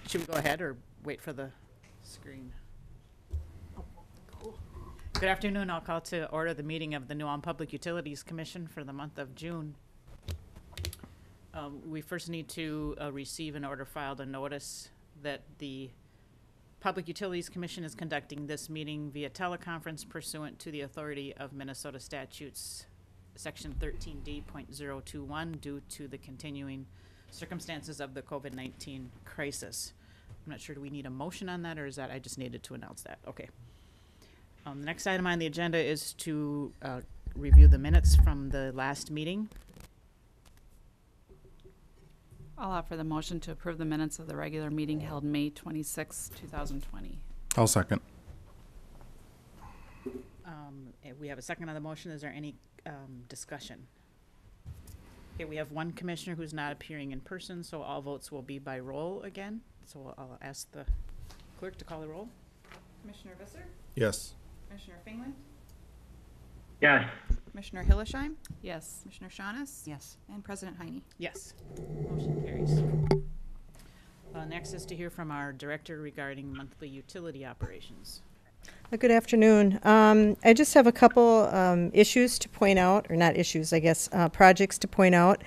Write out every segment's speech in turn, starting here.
Should we go ahead or wait for the screen? Oh, cool. Good afternoon. I'll call to order the meeting of the New Ulm Public Utilities Commission for the month of June. We first need to receive and order filed a notice that the Public Utilities Commission is conducting this meeting via teleconference pursuant to the authority of Minnesota statutes, section 13D.021, due to the continuing circumstances of the COVID-19 crisis. I'm not sure, do we need a motion on that, or is that I just needed to announce that? Okay. The next item on the agenda is to review the minutes from the last meeting. I'll offer the motion to approve the minutes of the regular meeting held May 26, 2020. I'll second. We have a second on the motion. Is there any discussion? Okay, we have one commissioner who's not appearing in person, so all votes will be by roll again. So I'll ask the clerk to call the roll. Commissioner Visser? Yes. Commissioner Fingland? Yes. Commissioner Hillesheim? Yes. Commissioner Shaughness? Yes. And President Heine? Yes. Motion carries. Next is to hear from our director regarding monthly utility operations. Good afternoon. I just have a couple issues to point out, or not issues, I guess, projects to point out.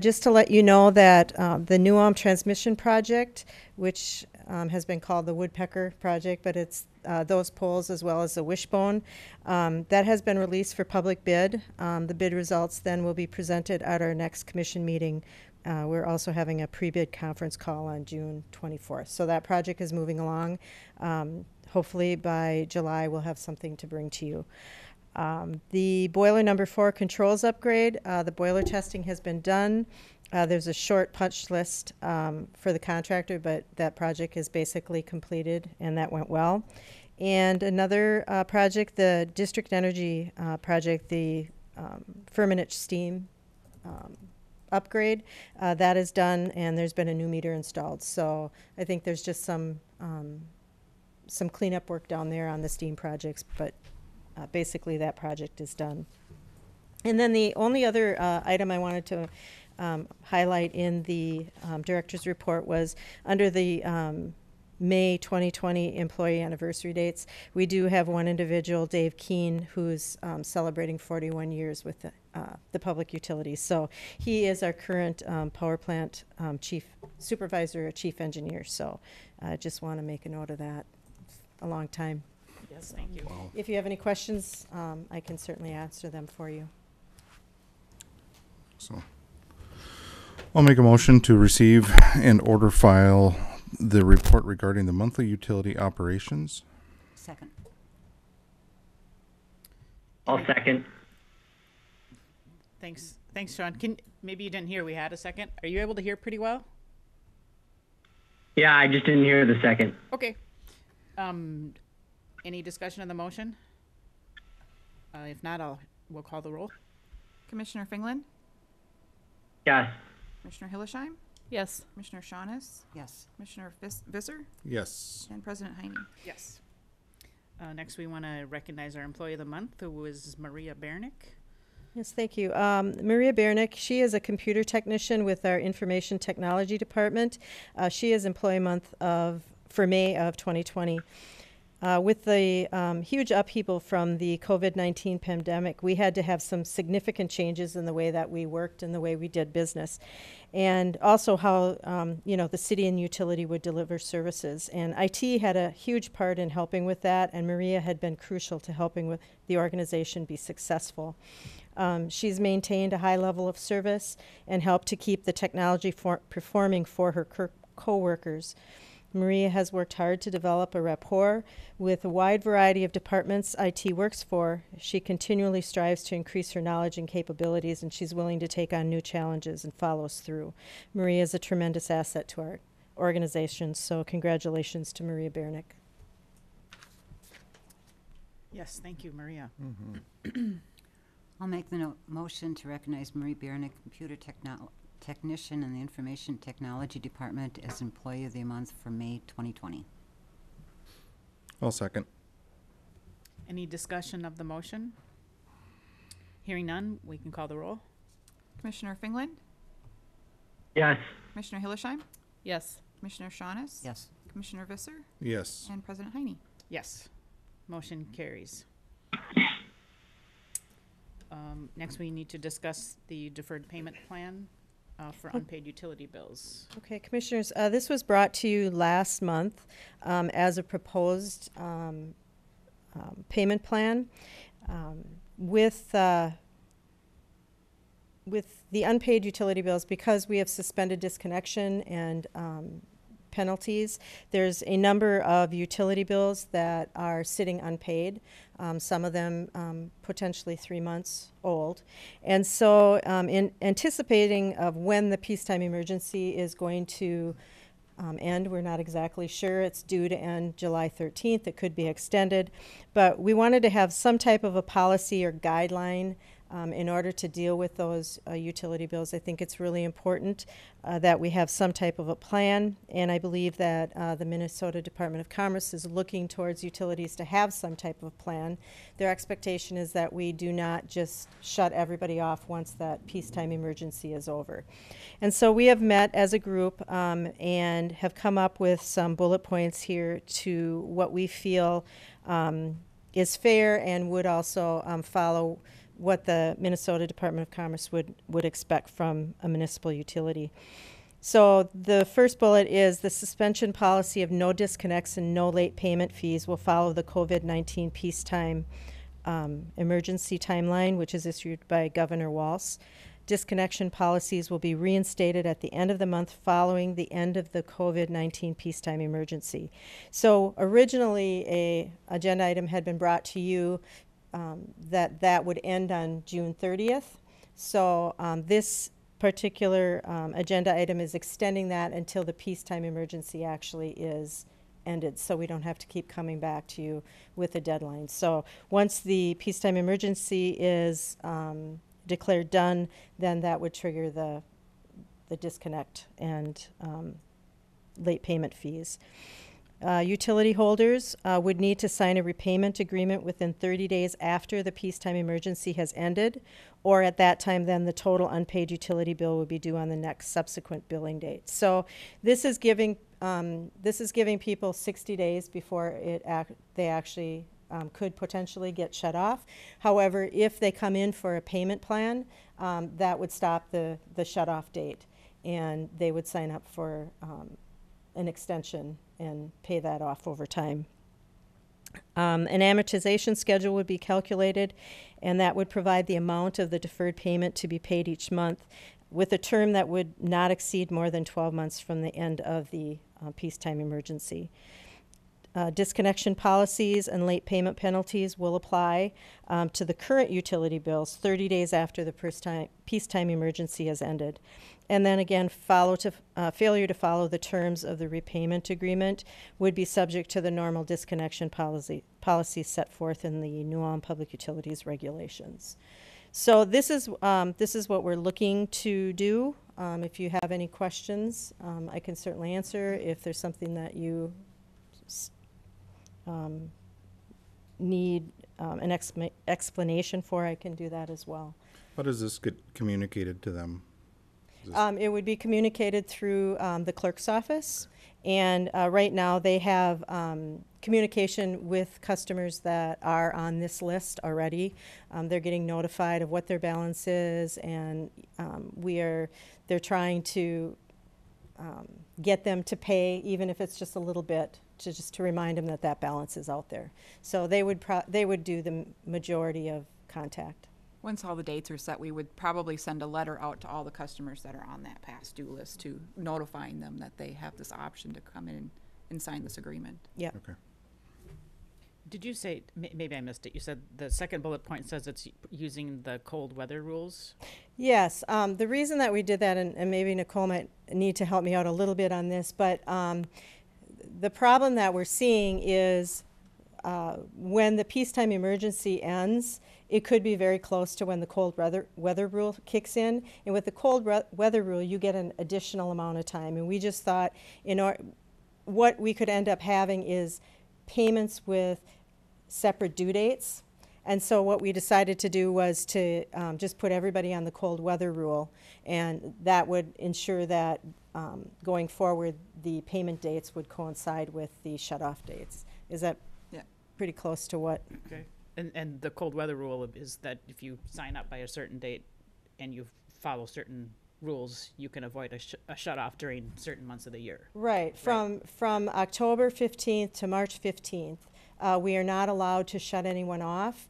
Just to let you know that the New Ulm transmission project, which has been called the Woodpecker project, but it's those poles as well as the wishbone, that has been released for public bid. The bid results then will be presented at our next commission meeting. We're also having a pre-bid conference call on June 24th. So that project is moving along. Hopefully by July we'll have something to bring to you. The boiler number 4 controls upgrade, the boiler testing has been done. There's a short punch list for the contractor, but that project is basically completed and that went well. And another project, the district energy project, the Firmenich steam upgrade, that is done and there's been a new meter installed. So I think there's just some cleanup work down there on the steam projects, but basically that project is done. And then the only other item I wanted to highlight in the director's report was under the May 2020 employee anniversary dates. We do have one individual, Dave Keene, who's celebrating 41 years with the public utilities. So he is our current power plant chief supervisor, chief engineer. So I just want to make a note of that. A long time. Yes, thank you. Wow. If you have any questions, I can certainly answer them for you. So I'll make a motion to receive and order file the report regarding the monthly utility operations. Second. I'll second. Thanks, Sean. Maybe you didn't hear, we had a second. Are you able to hear pretty well? Yeah, I just didn't hear the second. Okay. Any discussion on the motion? If not, we'll call the roll. Commissioner Fingland? Yes. Commissioner Hillesheim? Yes. Commissioner Shaughness? Yes. Commissioner Visser? Yes. And President Heine? Yes. Next, we want to recognize our employee of the month, who is Maria Bernick. Yes, thank you. Maria Bernick, she is a computer technician with our information technology department. She is employee month for May of 2020. With the huge upheaval from the COVID-19 pandemic, we had to have some significant changes in the way that we worked and the way we did business. And also how, the city and utility would deliver services. And IT had a huge part in helping with that, and Maria had been crucial to helping with the organization be successful. She's maintained a high level of service and helped to keep the technology performing for her co-workers. Maria has worked hard to develop a rapport with a wide variety of departments IT works for. She continually strives to increase her knowledge and capabilities, and she's willing to take on new challenges and follows through. Maria is a tremendous asset to our organization, so congratulations to Maria Bernick. Yes, thank you, Maria. I'll make the motion to recognize Marie Bernick, computer technician in the Information Technology Department, as Employee of the Month for May 2020. I'll second. Any discussion of the motion? Hearing none, we can call the roll. Commissioner Fingland? Yes. Commissioner Hillesheim? Yes. Commissioner Shaunis? Yes. Commissioner Visser? Yes. And President Heine? Yes. Motion carries. Next, we need to discuss the deferred payment plan for unpaid utility bills. Okay, Commissioners, this was brought to you last month as a proposed payment plan. With the unpaid utility bills, because we have suspended disconnection and penalties, there's a number of utility bills that are sitting unpaid, some of them potentially 3 months old. And so in anticipating of when the peacetime emergency is going to end, we're not exactly sure. It's due to end July 13th. It could be extended. But we wanted to have some type of a policy or guideline in order to deal with those utility bills. I think it's really important that we have some type of a plan, and I believe that the Minnesota Department of Commerce is looking towards utilities to have some type of plan. Their expectation is that we do not just shut everybody off once that peacetime emergency is over. And so we have met as a group and have come up with some bullet points here to what we feel is fair and would also follow what the Minnesota Department of Commerce would expect from a municipal utility. So the first bullet is the suspension policy of no disconnects and no late payment fees will follow the COVID-19 peacetime emergency timeline, which is issued by Governor Walz. Disconnection policies will be reinstated at the end of the month following the end of the COVID-19 peacetime emergency. So originally a agenda item had been brought to you that would end on June 30th. So this particular agenda item is extending that until the peacetime emergency actually is ended, so we don't have to keep coming back to you with a deadline. So once the peacetime emergency is declared done, then that would trigger the disconnect and late payment fees. Utility holders would need to sign a repayment agreement within 30 days after the peacetime emergency has ended, or at that time then the total unpaid utility bill would be due on the next subsequent billing date. So this is giving people 60 days before they actually could potentially get shut off. However, if they come in for a payment plan, that would stop the shut-off date, and they would sign up for an extension and pay that off over time. An amortization schedule would be calculated, and that would provide the amount of the deferred payment to be paid each month with a term that would not exceed more than 12 months from the end of the peacetime emergency. Disconnection policies and late payment penalties will apply to the current utility bills 30 days after the peacetime emergency has ended. And then again, failure to follow the terms of the repayment agreement would be subject to the normal disconnection policy set forth in the New Ulm Public Utilities regulations. So this is what we're looking to do. If you have any questions, I can certainly answer. If there's something that you need an explanation for, I can do that as well. How does this get communicated to them? It would be communicated through the clerk's office, and right now they have communication with customers that are on this list already. They're getting notified of what their balance is, and they're trying to get them to pay, even if it's just a little bit, just to remind them that that balance is out there. So they would do the majority of contact. Once all the dates are set, we would probably send a letter out to all the customers that are on that past due list to notifying them that they have this option to come in and sign this agreement. Yeah. Okay. Did you say, maybe I missed it, you said the second bullet point says it's using the cold weather rules? Yes. The reason that we did that, and maybe Nicole might need to help me out a little bit on this, but the problem that we're seeing is when the peacetime emergency ends, it could be very close to when the cold weather rule kicks in. And with the cold weather rule, you get an additional amount of time. And we just thought what we could end up having is payments with separate due dates, And so what we decided to do was to just put everybody on the cold weather rule, and that would ensure that going forward, the payment dates would coincide with the shut-off dates. Is that Yeah. pretty close to what? Okay. And the cold weather rule is that if you sign up by a certain date and you follow certain rules, you can avoid a shut-off during certain months of the year. Right, from October 15th to March 15th, we are not allowed to shut anyone off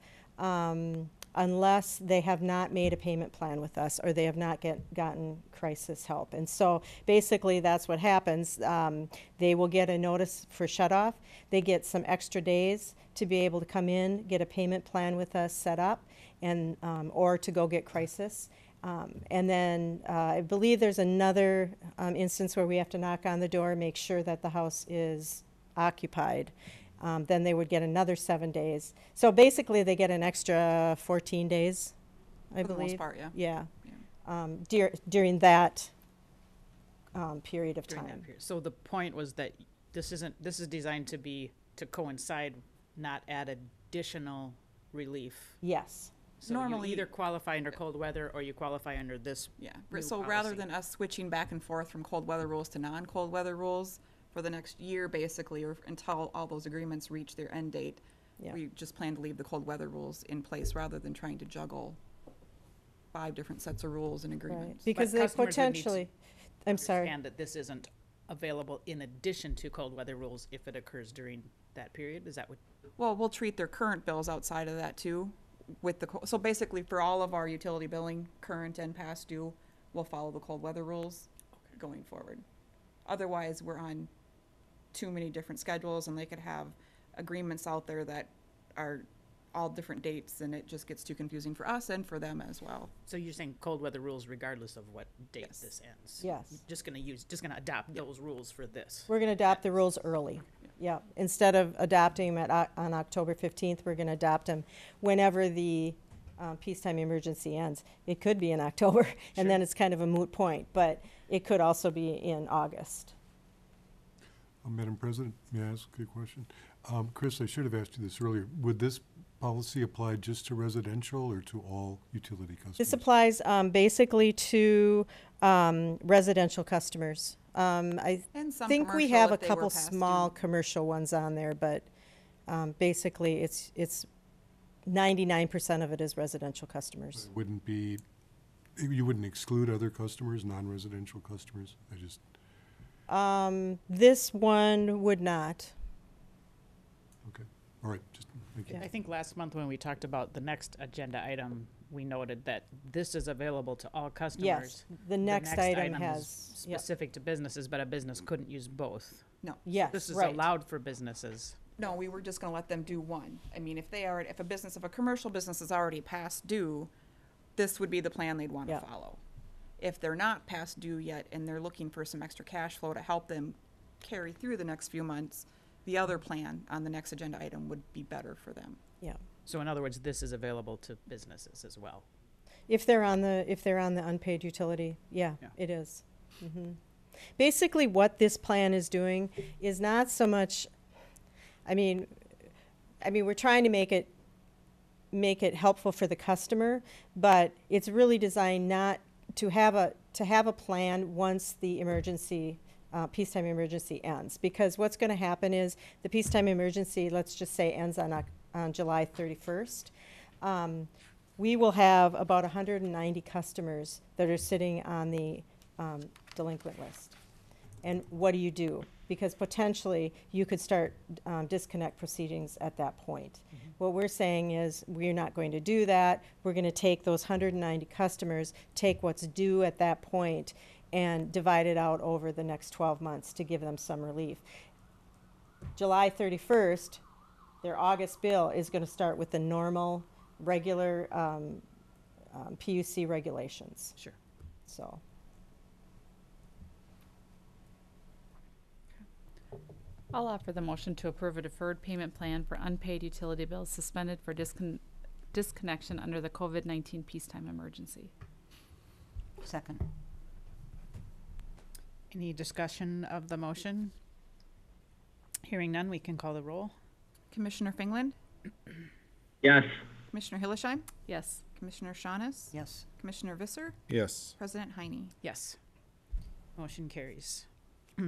unless they have not made a payment plan with us or they have not gotten crisis help. And so basically that's what happens. They will get a notice for shut off. They get some extra days to be able to come in, get a payment plan with us set up, and or to go get crisis. And then I believe there's another instance where we have to knock on the door, make sure that the house is occupied. Then they would get another 7 days. So basically, they get an extra 14 days, I For the believe. most part, yeah. Yeah. During that period of During time. that period. So the point was that this is designed to coincide, not add additional relief. Yes. So Normally- you either qualify under cold weather or you qualify under this. Yeah, new so rather policy. than us switching back and forth from cold weather rules to non-cold weather rules for the next year, basically, or until all those agreements reach their end date, Yeah. we just plan to leave the cold weather rules in place rather than trying to juggle 5 different sets of rules and Right. agreements. Because But they customers would need to potentially, I'm sorry. Understand that this isn't available in addition to cold weather rules if it occurs during that period. Is that what? Well, we'll treat their current bills outside of that too, with the, so basically for all of our utility billing, current and past due, we'll follow the cold weather rules going forward. Otherwise, we're on too many different schedules and they could have agreements out there that are all different dates and it just gets too confusing for us and for them as well. So you're saying cold weather rules regardless of what date Yes. this ends? Yes. You're just gonna adopt those rules for this? We're going to adopt the rules early. Yeah. Instead of adopting them on October 15th, we're going to adopt them whenever the peacetime emergency ends. It could be in October, and then it's kind of a moot point, but it could also be in August. Madam President, may I ask a question? Chris, I should have asked you this earlier. Would this policy apply just to residential or to all utility customers? This applies basically to residential customers. I And some think we commercial have a if they were couple past small due. commercial ones on there, but basically it's 99% of it is residential But customers. it wouldn't be, you wouldn't exclude other customers, non-residential customers? I just, This one would not. okay. All right, just, thank you. Yeah. I think last month when we talked about the next agenda item, we noted that this is available to all customers. Yes, the next item is has, yep. specific to businesses, but a business couldn't use both. No, Yes, This is right. allowed for businesses. no, we were just gonna let them do one. I mean, if if a commercial business is already past due, this would be the plan they'd wanna Yeah. follow. If they're not past due yet and they're looking for some extra cash flow to help them carry through the next few months, the other plan on the next agenda item would be better for them. Yeah. So in other words, this is available to businesses as well. If they're on the unpaid utility, yeah, Yeah. it is. Basically, what this plan is doing is not so much, I mean, we're trying to make it helpful for the customer, but it's really designed not to have a plan once the emergency, peacetime emergency ends. Because what's going to happen is the peacetime emergency, let's just say, ends on July 31st. We will have about 190 customers that are sitting on the delinquent list. And what do you do? Because potentially you could start disconnect proceedings at that point. What we're saying is we're not going to do that. We're going to take those 190 customers, take what's due at that point, and divide it out over the next 12 months to give them some relief. July 31st, their August bill is going to start with the normal, regular PUC regulations. Sure. So, I'll offer the motion to approve a deferred payment plan for unpaid utility bills suspended for disconnection under the COVID-19 peacetime emergency. Second. Any discussion of the motion? Hearing none, we can call the roll. Commissioner Finland, Yes. Commissioner Hillesheim, Yes. Commissioner Shaunis, Yes. Commissioner Visser, Yes. President Heine. Yes. Motion carries.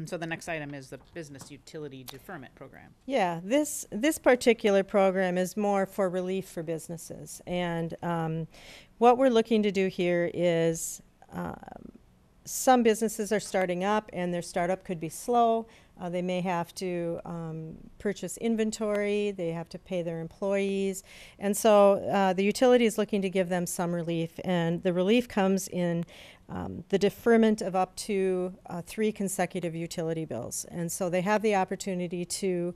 So the next item is the Business Utility Deferment Program. Yeah, this particular program is more for relief for businesses. And what we're looking to do here is some businesses are starting up and their startup could be slow. They may have to purchase inventory, they have to pay their employees. And so the utility is looking to give them some relief. And the relief comes in the deferment of up to 3 consecutive utility bills. And so they have the opportunity to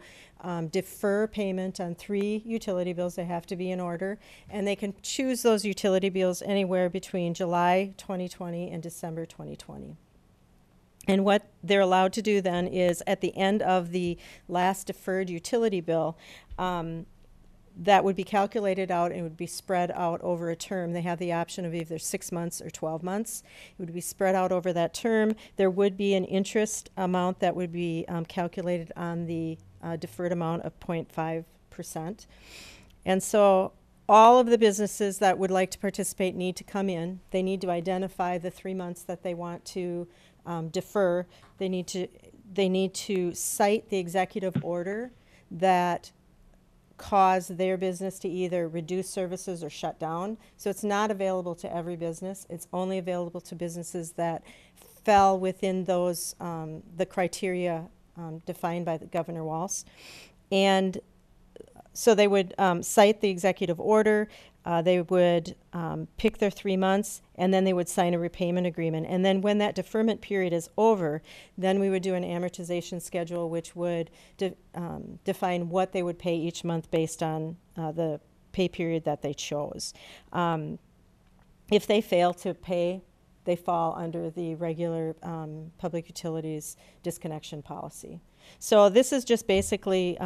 defer payment on 3 utility bills. They have to be in order. And they can choose those utility bills anywhere between July 2020 and December 2020. And what they're allowed to do then is at the end of the last deferred utility bill, that would be calculated out and would be spread out over a term. They have the option of either 6 months or 12 months. It would be spread out over that term. There would be an interest amount that would be calculated on the deferred amount of 0.5%. And so all of the businesses that would like to participate need to come in. They need to identify the 3 months that they want to defer. They need to cite the executive order that caused their business to either reduce services or shut down. So it's not available to every business. It's only available to businesses that fell within those the criteria defined by the Governor Walz. And so they would cite the executive order. They would pick their 3 months, and then they would sign a repayment agreement. And then when that deferment period is over, then we would do an amortization schedule, which would define what they would pay each month based on the pay period that they chose. If they fail to pay, they fall under the regular public utilities disconnection policy. So this is just basically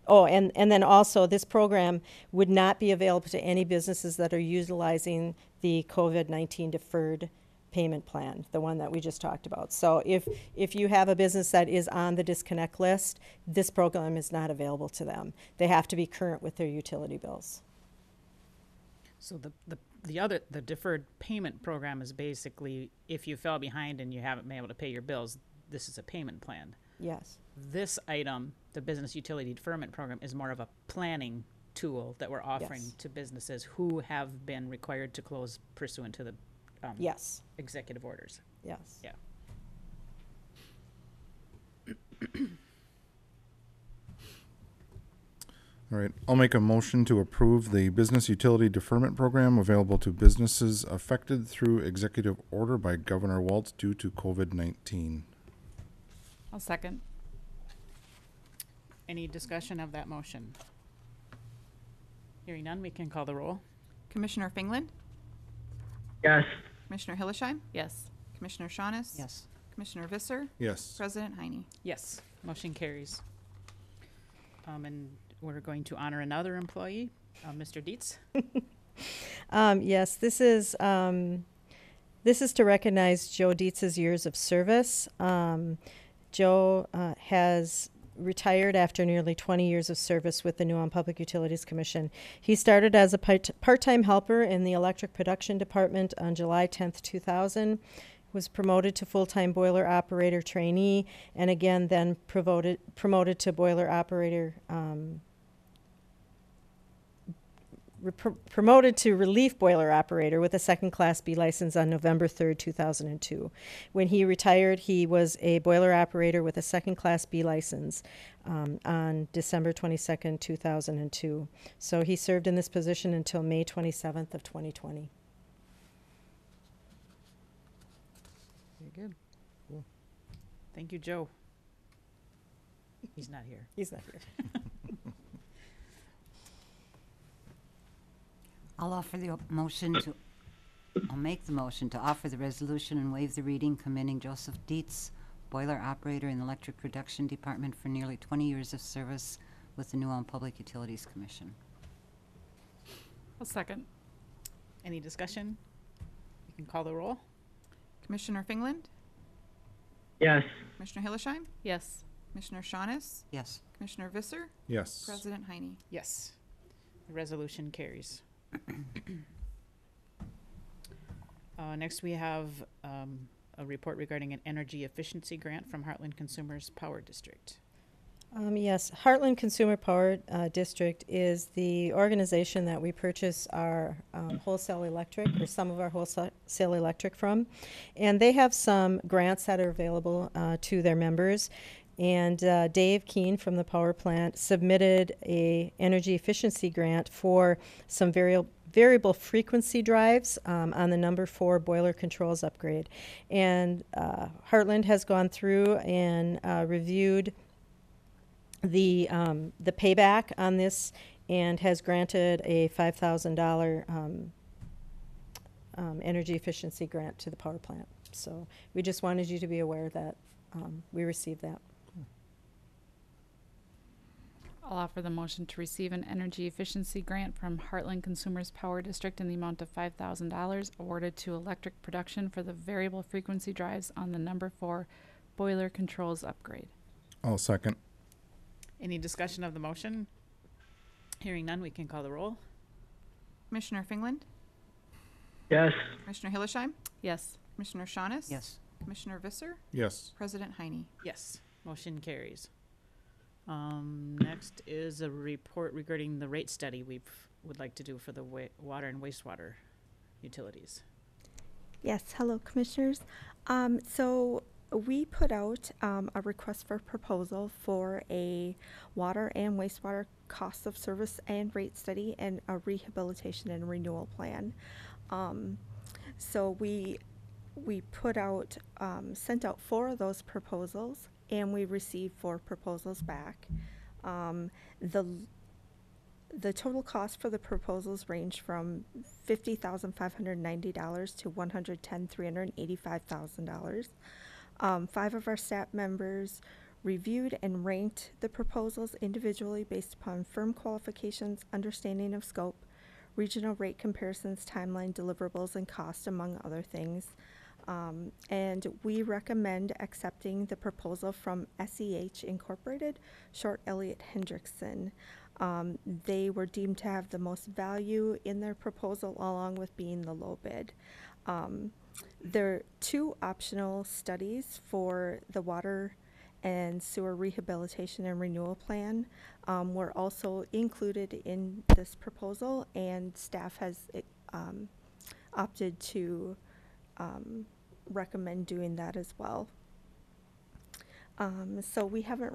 and then also this program would not be available to any businesses that are utilizing the COVID-19 deferred payment plan, the one that we just talked about. So if you have a business that is on the disconnect list, this program is not available to them. They have to be current with their utility bills. So the deferred payment program is basically if you fell behind and you haven't been able to pay your bills, this is a payment plan. Yes. This item, the Business Utility Deferment Program, is more of a planning tool that we're offering Yes. to businesses who have been required to close pursuant to the Yes. executive orders. Yes. Yeah. All right, I'll make a motion to approve the Business Utility Deferment Program available to businesses affected through executive order by Governor Walz due to COVID-19. I'll second. Any discussion of that motion? Hearing none, we can call the roll. Commissioner Fingland, Yes. Commissioner Hillesheim, Yes. Commissioner Shaunis, Yes. Commissioner Visser, Yes. President Heine. Yes, motion carries. And we're going to honor another employee, Mr. Deetz. Yes, this is to recognize Joe Deetz's years of service. Joe has retired after nearly 20 years of service with the New Ulm Public Utilities Commission. He started as a part-time helper in the electric production department on July 10th, 2000, was promoted to full-time boiler operator trainee, and again then promoted to boiler operator promoted to relief boiler operator with a second class B license on November 3rd, 2002. When he retired, he was a boiler operator with a second class B license on December 22nd, 2002. So he served in this position until May 27th of 2020. Very good. Cool. Thank you, Joe. He's not here. He's not here. I'll make the motion to offer the resolution and waive the reading commending Joseph Deetz, boiler operator in the electric production department for nearly 20 years of service with the New Ulm Public Utilities Commission. I'll second. Any discussion? You can call the roll. Commissioner Fingland, Yes. Commissioner Hillesheim, Yes. Commissioner Shaunis, Yes. Commissioner Visser, Yes. President Heine. Yes. The resolution carries. Next, we have a report regarding an energy efficiency grant from Heartland Consumers Power District. Yes, Heartland Consumer Power District is the organization that we purchase our wholesale electric, or some of our wholesale electric from. And they have some grants that are available to their members. And Dave Keene from the power plant submitted a energy efficiency grant for some variable frequency drives on the number 4 boiler controls upgrade. And Heartland has gone through and reviewed the payback on this and has granted a $5,000 energy efficiency grant to the power plant. So we just wanted you to be aware that we received that. I'll offer the motion to receive an energy efficiency grant from Heartland Consumers Power District in the amount of $5,000 awarded to electric production for the variable frequency drives on the number 4 boiler controls upgrade. I'll second. Any discussion of the motion? Hearing none, we can call the roll. Commissioner Fingland, Yes. Commissioner Hillesheim, Yes. Commissioner Shaunis. Yes. Commissioner Visser, Yes. President Heine. Yes, motion carries. Next is a report regarding the rate study we would like to do for the water and wastewater utilities. Yes, hello commissioners. So we put out a request for proposal for a water and wastewater cost of service and rate study and a rehabilitation and renewal plan. So we put out, sent out 4 of those proposals, and we received 4 proposals back. The total cost for the proposals range from $50,590 to $110,385,000. 5 of our staff members reviewed and ranked the proposals individually based upon firm qualifications, understanding of scope, regional rate comparisons, timeline, deliverables, and cost, among other things. And we recommend accepting the proposal from SEH Incorporated, Short Elliott Hendrickson. They were deemed to have the most value in their proposal, along with being the low bid. There are 2 optional studies for the water and sewer rehabilitation and renewal plan were also included in this proposal, and staff has opted to recommend doing that as well. So we haven't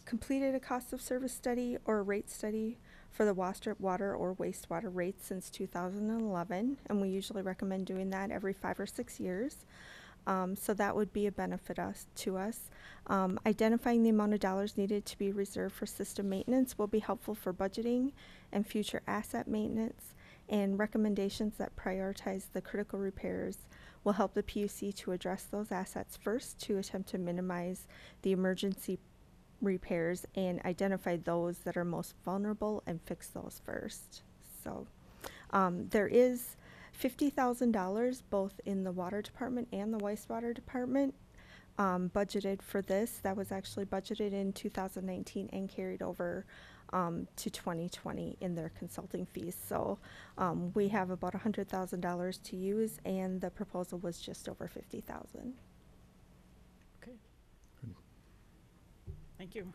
completed a cost of service study or a rate study for the water or wastewater rates since 2011, and we usually recommend doing that every 5 or 6 years. So that would be a benefit to us. Identifying the amount of dollars needed to be reserved for system maintenance will be helpful for budgeting and future asset maintenance, and recommendations that prioritize the critical repairs will help the PUC to address those assets first to attempt to minimize the emergency repairs and identify those that are most vulnerable and fix those first. So there is $50,000 both in the water department and the wastewater department budgeted for this. That was actually budgeted in 2019 and carried over to 2020 in their consulting fees. So we have about $100,000 to use, and the proposal was just over $50,000. Okay. Thank you.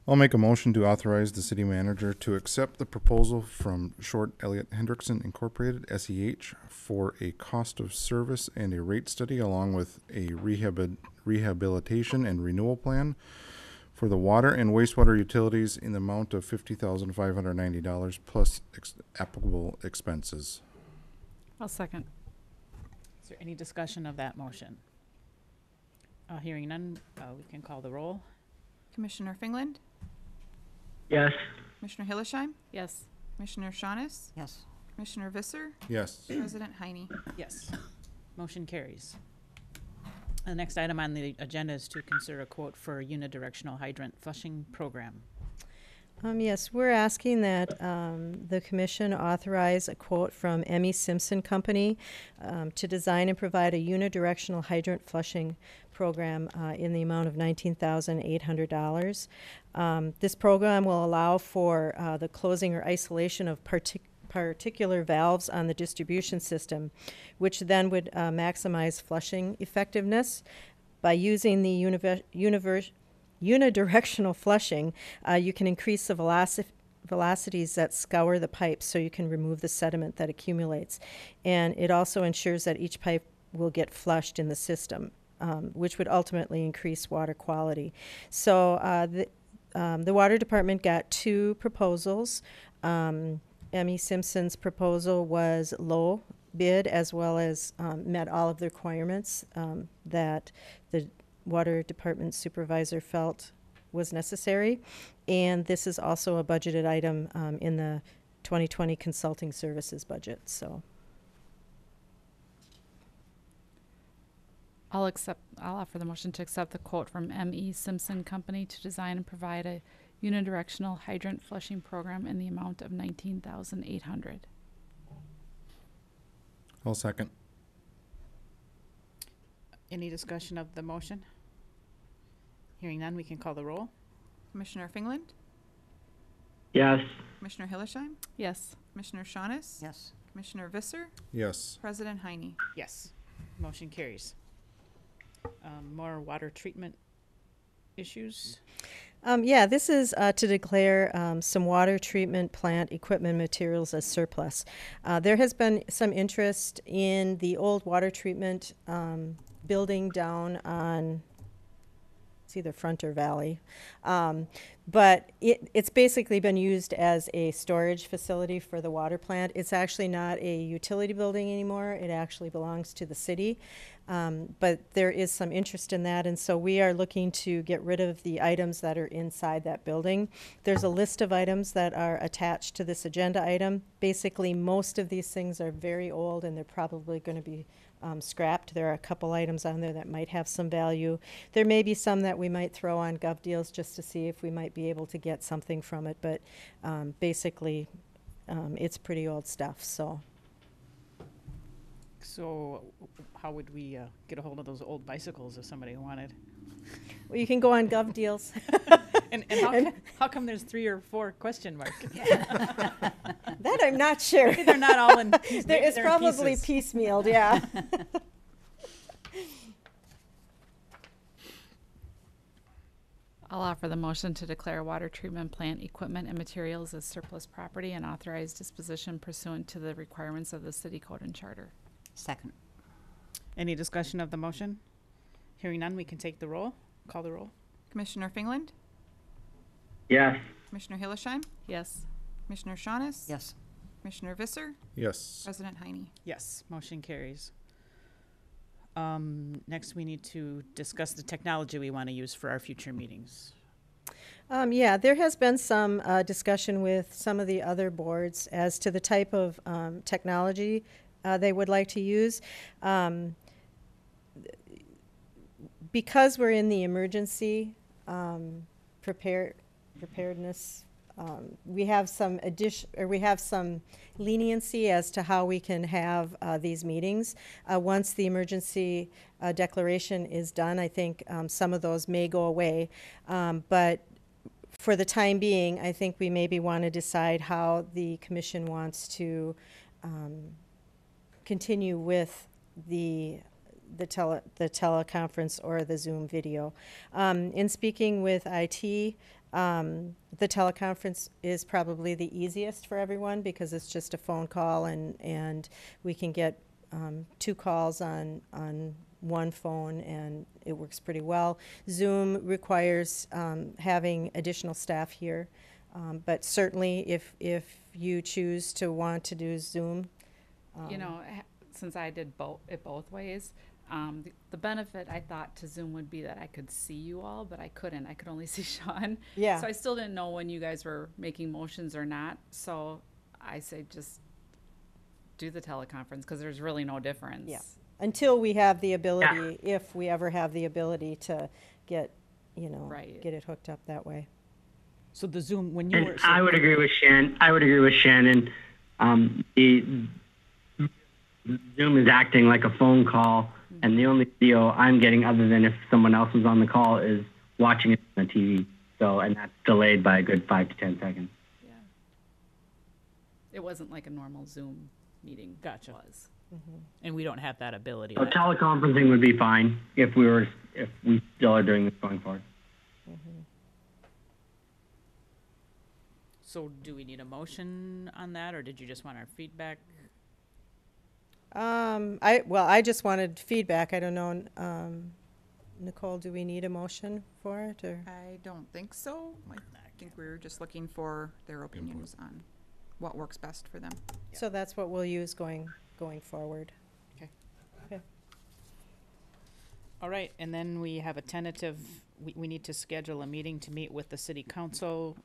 I'll make a motion to authorize the city manager to accept the proposal from Short Elliott Hendrickson Incorporated, SEH, for a cost of service and a rate study, along with a rehabilitation and renewal plan for the water and wastewater utilities in the amount of $50,590 plus applicable expenses. I'll second. Is there any discussion of that motion? Hearing none, we can call the roll. Commissioner Fingland, Yes. Commissioner Hillesheim, Yes. Commissioner Shaunis, Yes. Commissioner Visser, Yes. President Heine. Yes, motion carries. The next item on the agenda is to consider a quote for unidirectional hydrant flushing program. Yes, we're asking that the commission authorize a quote from M.E. Simpson Company to design and provide a unidirectional hydrant flushing program in the amount of $19,800. This program will allow for the closing or isolation of particular valves on the distribution system, which then would maximize flushing effectiveness. By using the unidirectional flushing, you can increase the velocities that scour the pipes so you can remove the sediment that accumulates. And it also ensures that each pipe will get flushed in the system, which would ultimately increase water quality. So the water department got 2 proposals. M.E. Simpson's proposal was low bid, as well as met all of the requirements that the water department supervisor felt was necessary. And this is also a budgeted item in the 2020 consulting services budget. So I'll offer the motion to accept the quote from M.E. Simpson Company to design and provide a unidirectional hydrant flushing program in the amount of $19,800. I'll second. Any discussion of the motion? Hearing none, we can call the roll. Commissioner Fingland, Yes. Commissioner Hillersheim, Yes. Commissioner Shaunis, Yes. Commissioner Visser, Yes. President Heine. Yes. Motion carries. More water treatment issues? Yeah, this is to declare some water treatment plant equipment materials as surplus. There has been some interest in the old water treatment building down on, it's either Front or Valley. But it's basically been used as a storage facility for the water plant. It's actually not a utility building anymore. It actually belongs to the city. But there is some interest in that, and so we are looking to get rid of the items that are inside that building. There's a list of items that are attached to this agenda item. Basically, most of these things are very old, and they're probably going to be scrapped. There are a couple items on there that might have some value. There may be some that we might throw on Gov Deals just to see if we might be able to get something from it, but basically it's pretty old stuff. So How would we get a hold of those old bicycles if somebody wanted? well, you can go on Gov Deals. And how come there's 3 or 4 question marks? That I'm not sure. Maybe they're not all in. It's probably piecemealed, yeah. I'll offer the motion to declare water treatment plant equipment and materials as surplus property and authorize disposition pursuant to the requirements of the city code and charter. Second. Any discussion of the motion? Hearing none, we can take the roll. Call the roll. Commissioner Fingland, Yes. Commissioner Hillersheim, Yes. Commissioner Shaunis, Yes. Commissioner Visser, Yes. President Heine. Yes, motion carries. Next, we need to discuss the technology we want to use for our future meetings. Yeah, there has been some discussion with some of the other boards as to the type of technology they would like to use. Because we're in the emergency preparedness, we have some leniency as to how we can have these meetings. Once the emergency declaration is done, I think some of those may go away. But for the time being, I think we maybe want to decide how the commission wants to continue with the teleconference or the Zoom video. In speaking with IT, the teleconference is probably the easiest for everyone because it's just a phone call and we can get 2 calls on one phone and it works pretty well. Zoom requires having additional staff here, but certainly if you choose to want to do Zoom. Since I did it both ways, the benefit I thought to Zoom would be that I could see you all, but I couldn't. I could only see Sean. Yeah. So I still didn't know when you guys were making motions or not. So I say just do the teleconference because there's really no difference. Yeah. Until we have the ability, if we ever have the ability to get, Right. get it hooked up that way. So the Zoom, when you were. And I would agree with Shannon. I would agree with Shannon. The Zoom is acting like a phone call, and the only video I'm getting, other than if someone else was on the call, is watching it on the TV. So, and that's delayed by a good 5 to 10 seconds. Yeah. It wasn't like a normal Zoom meeting. Gotcha. Was. And we don't have that ability. So teleconferencing would be fine if we still are doing this going forward. So do we need a motion on that, or did you just want our feedback? I just wanted feedback. I don't know, Nicole, do we need a motion for it, or? I don't think so. I think we were just looking for their opinions on what works best for them. So that's what we'll use going forward. All right, and then we have a tentative, we need to schedule a meeting to meet with the city council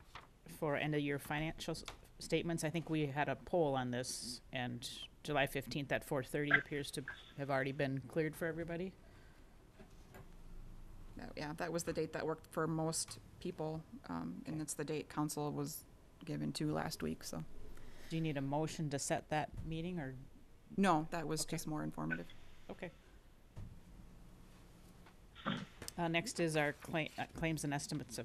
for end-of-year financial statements. I think we had a poll on this, and July 15th at 4:30 appears to have already been cleared for everybody. Yeah, that was the date that worked for most people, and it's the date council was given to last week, so. Do you need a motion to set that meeting, or? No, that was Okay. just more informative. Okay. Next is our claims and estimates.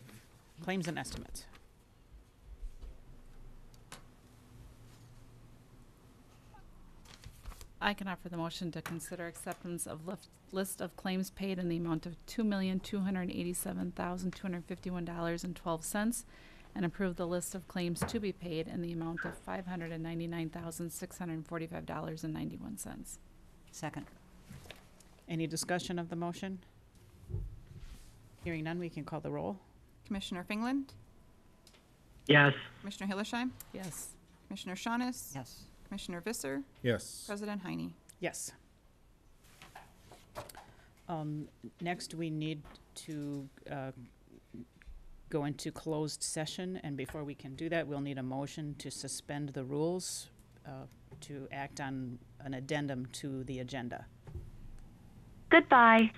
I can offer the motion to consider acceptance of list of claims paid in the amount of $2,287,251.12 and approve the list of claims to be paid in the amount of $599,645.91. Second. Any discussion of the motion? Hearing none, we can call the roll. Commissioner Fingland, Yes. Commissioner Hillersheim, Yes. Commissioner Shaunis, Yes. Commissioner Visser, Yes. President Heine. Yes. Next, we need to go into closed session, and before we can do that, we'll need a motion to suspend the rules to act on an addendum to the agenda. Goodbye.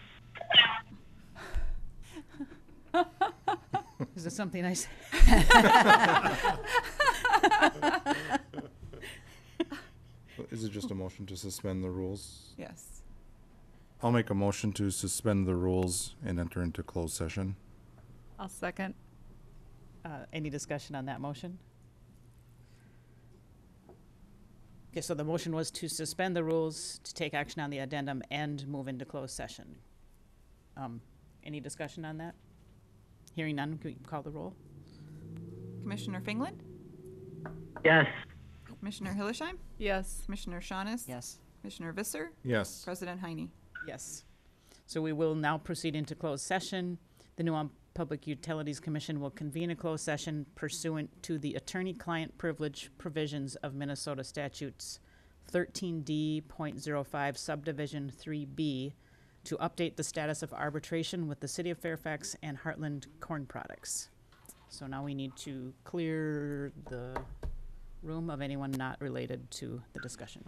Is this something I said? Is it just a motion to suspend the rules? Yes. I'll make a motion to suspend the rules and enter into closed session. I'll second. Any discussion on that motion? Okay, so the motion was to suspend the rules, to take action on the addendum, and move into closed session. Any discussion on that? Hearing none, can we call the roll? Commissioner Fingland, Yes. Commissioner Hillersheim, Yes. Commissioner Shaunis, Yes. Commissioner Visser, Yes. President Heine. Yes. So we will now proceed into closed session. The New Ulm Public Utilities Commission will convene a closed session pursuant to the attorney-client privilege provisions of Minnesota statutes 13D.05 subdivision 3B to update the status of arbitration with the City of Fairfax and Heartland Corn Products. So now we need to clear the room of anyone not related to the discussion.